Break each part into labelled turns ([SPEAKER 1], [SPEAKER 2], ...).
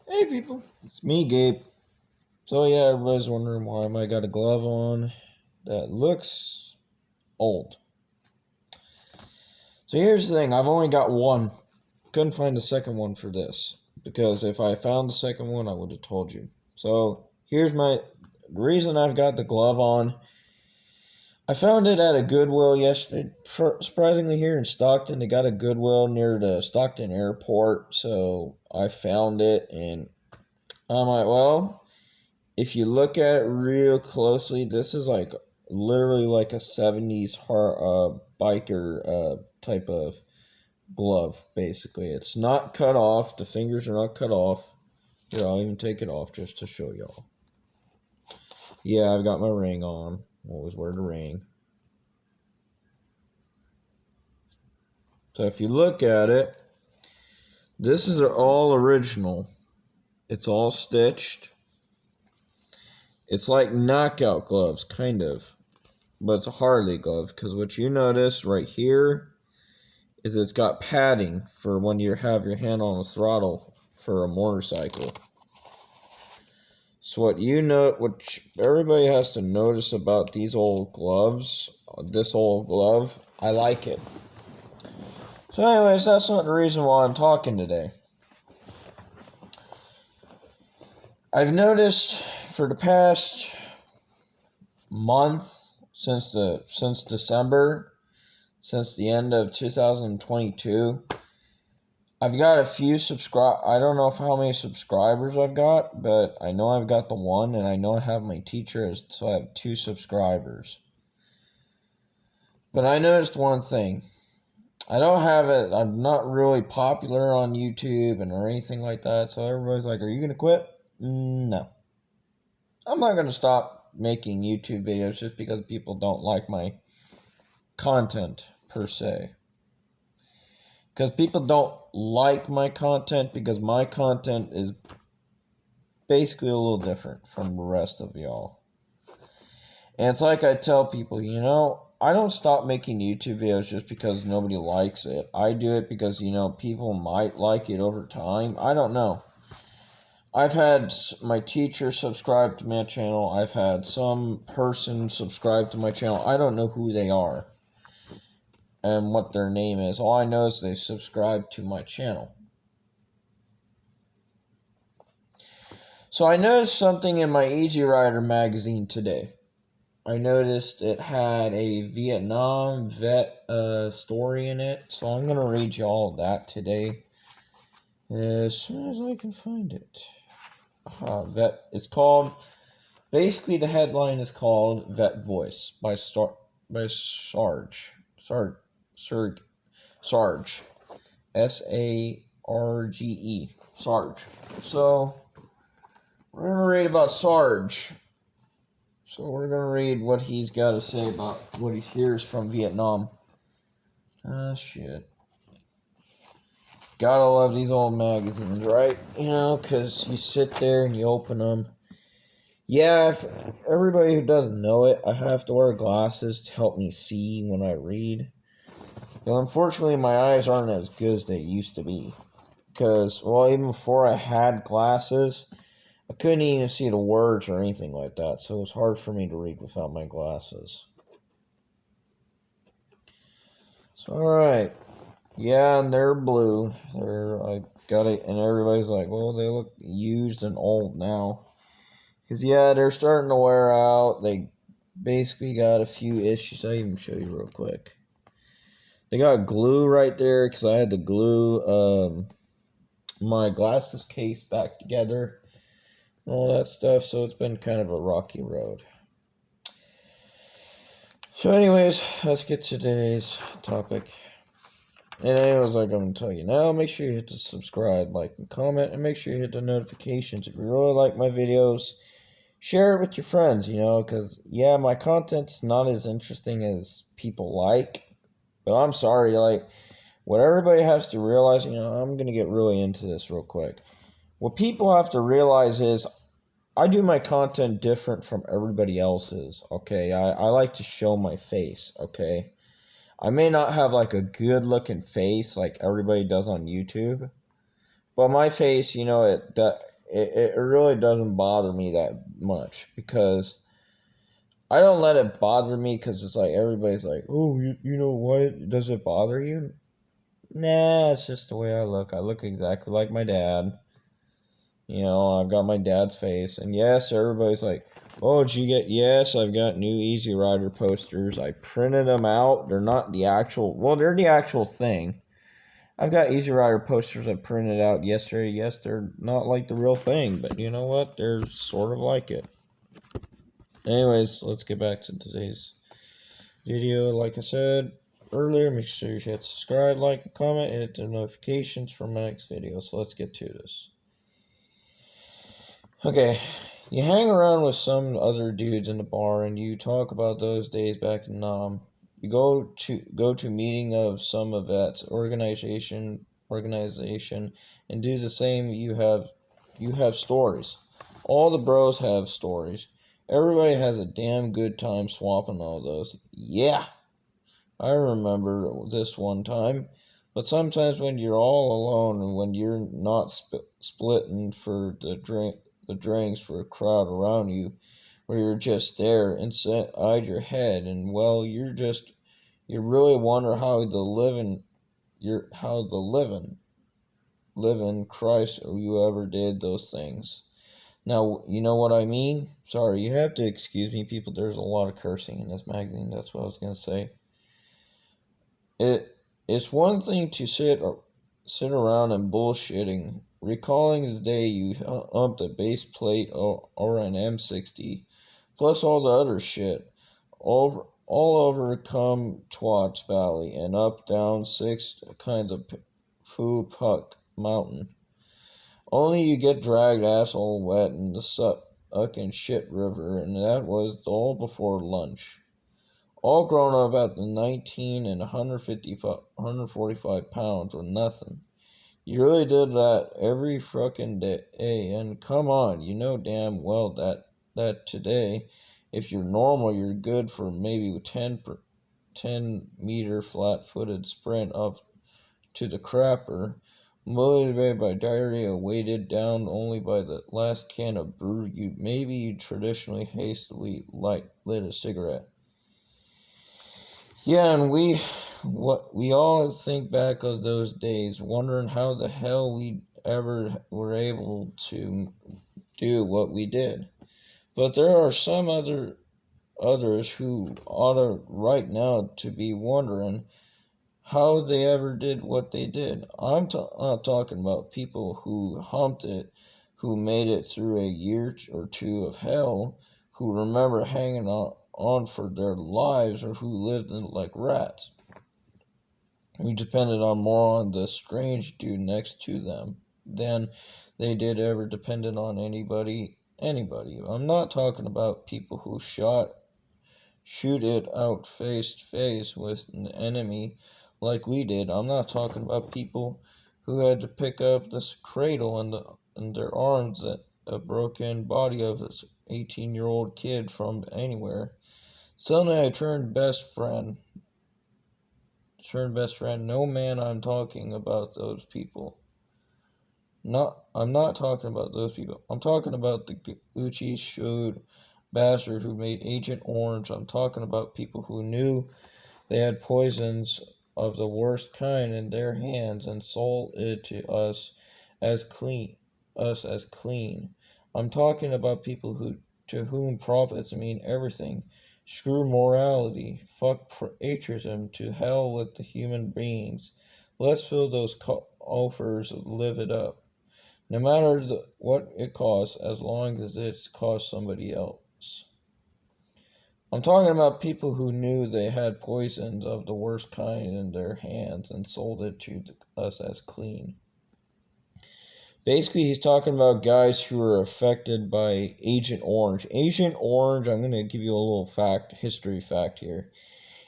[SPEAKER 1] Hey people, it's me, Gabe. So yeah, everybody's wondering why I got a glove on that looks old. So here's the thing, I've only got one. Couldn't find the second one for this. Because if I found the second one, I would have told you. So here's the reason I've got the glove on. I found it at a Goodwill yesterday. Surprisingly, here in Stockton, they got a Goodwill near the Stockton airport. So I found it and I'm like, well, if you look at it real closely, this is like literally like a 70s biker type of glove, basically. It's not cut off. The fingers are not cut off. Here, I'll even take it off just to show y'all. Yeah, I've got my ring on. Always wear the ring. So if you look at it, this is all original. It's all stitched. It's like knockout gloves, kind of. But it's a Harley glove, because what you notice right here is it's got padding for when you have your hand on the throttle for a motorcycle. So what everybody has to notice about these old gloves, this old glove, I like it. So anyways, that's not the reason why I'm talking today. I've noticed for the past month, since December, since the end of 2022, I've got a few I don't know how many subscribers I've got, but I know I've got the one, and I know I have my teacher, so I have 2 subscribers. But I noticed one thing. I don't have it. I'm not really popular on YouTube or anything like that, so everybody's like, are you going to quit? No. I'm not going to stop making YouTube videos just because people don't like my content, per se. Because people don't like my content because my content is basically a little different from the rest of y'all. And it's like I tell people, I don't stop making YouTube videos just because nobody likes it. I do it because, people might like it over time. I don't know. I've had my teacher subscribe to my channel. I've had some person subscribe to my channel. I don't know who they are and what their name is. All I know is they subscribe to my channel. So I noticed something in my Easy Rider magazine today. I noticed it had a Vietnam vet story in it, so I'm going to read you all that today as soon as I can find it. It's called, basically the headline is called Vet Voice by Sarge, S-A-R-G-E, Sarge. So, we're going to read about Sarge. So we're going to read what he's got to say about what he hears from Vietnam. Shit. Gotta love these old magazines, right? Because you sit there and you open them. Yeah, if everybody who doesn't know it, I have to wear glasses to help me see when I read. Well, unfortunately, my eyes aren't as good as they used to be. Because, even before I had glasses, I couldn't even see the words or anything like that, so it was hard for me to read without my glasses. So, alright. Yeah, and they're blue. I got it, and everybody's like, well, they look used and old now. Because, they're starting to wear out. They basically got a few issues. I'll even show you real quick. They got glue right there, because I had to glue my glasses case back together. All that stuff, so it's been kind of a rocky road. So anyways, let's get to today's topic. And anyways, like I'm going to tell you now, make sure you hit the subscribe, like, and comment, and make sure you hit the notifications. If you really like my videos, share it with your friends, because, my content's not as interesting as people like, but I'm sorry, what everybody has to realize, I'm going to get really into this real quick. What people have to realize is, I do my content different from everybody else's, okay? I like to show my face, okay? I may not have, a good-looking face like everybody does on YouTube, but my face, it really doesn't bother me that much because I don't let it bother me because it's like everybody's like, oh, you know what? Does it bother you? Nah, it's just the way I look. I look exactly like my dad. I've got my dad's face. And yes, everybody's like, oh, did you get... Yes, I've got new Easy Rider posters. I printed them out. They're not the actual... Well, they're the actual thing. I've got Easy Rider posters I printed out yesterday. Yes, they're not like the real thing, but you know what? They're sort of like it. Anyways, let's get back to today's video. Like I said earlier, make sure you hit subscribe, like, and comment, and hit the notifications for my next video. So let's get to this. Okay, you hang around with some other dudes in the bar, and you talk about those days back in Nam. You go to meeting of some of that organization, and do the same. You have stories. All the bros have stories. Everybody has a damn good time swapping all those. Yeah, I remember this one time. But sometimes when you're all alone and when you're not splitting for the drinks for a crowd around you, where you're just there inside your head, and well, you really wonder how living Christ or you ever did those things. Now, you know what I mean? Sorry, you have to excuse me, people. There's a lot of cursing in this magazine. That's what I was gonna say. It's one thing to sit around and bullshitting, recalling the day you humped a base plate or an M60, plus all the other shit, all over come Twatch Valley and up down 6 kinds of Phu Puck Mountain. Only you get dragged ass all wet in the suck and shit river, and that was all before lunch. All grown up at the 19 and 145 pounds or nothing. You really did that every frickin' day, and come on, you know damn well that today, if you're normal, you're good for maybe 10-meter flat-footed sprint up to the crapper, motivated by diarrhea, weighted down only by the last can of brew you traditionally hastily lit a cigarette. Yeah, and we all think back of those days, wondering how the hell we ever were able to do what we did. But there are some others who ought to right now to be wondering how they ever did what they did. I'm not talking about people who humped it, who made it through a year or two of hell, who remember hanging on for their lives, or who lived like rats, who depended more on the strange dude next to them than they did ever depended on anybody. I'm not talking about people who shoot it out face to face with an enemy like we did. I'm not talking about people who had to pick up this cradle in their arms that a broken body of this 18-year-old kid from anywhere. Suddenly I turned best friend. No, man, I'm talking about those people. I'm not talking about those people. I'm talking about the Gucci shoed bastard who made Agent Orange. I'm talking about people who knew they had poisons of the worst kind in their hands and sold it to us as clean. I'm talking about people to whom profits mean everything. Screw morality. Fuck patriotism. To hell with the human beings. Let's fill those offers. Live it up. No matter what it costs, as long as it costs somebody else. I'm talking about people who knew they had poisons of the worst kind in their hands and sold it to us as clean. Basically, he's talking about guys who were affected by Agent Orange. Agent Orange, I'm going to give you a little history fact here.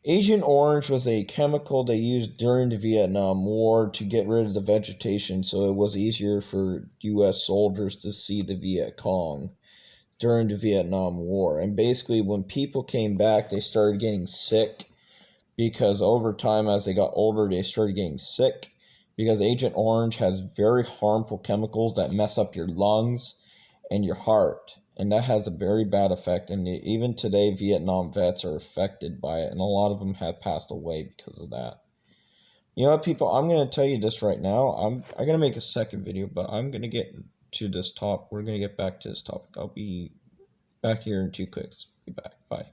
[SPEAKER 1] Agent Orange was a chemical they used during the Vietnam War to get rid of the vegetation so it was easier for U.S. soldiers to see the Viet Cong during the Vietnam War. And basically, when people came back, they started getting sick because over time, as they got older, they started getting sick because Agent Orange has very harmful chemicals that mess up your lungs and your heart. And that has a very bad effect. And even today, Vietnam vets are affected by it. And a lot of them have passed away because of that. You know what, people? I'm going to tell you this right now. I'm going to make a second video, but I'm going to get to this topic. We're going to get back to this topic. I'll be back here in 2 clicks. Be back. Bye.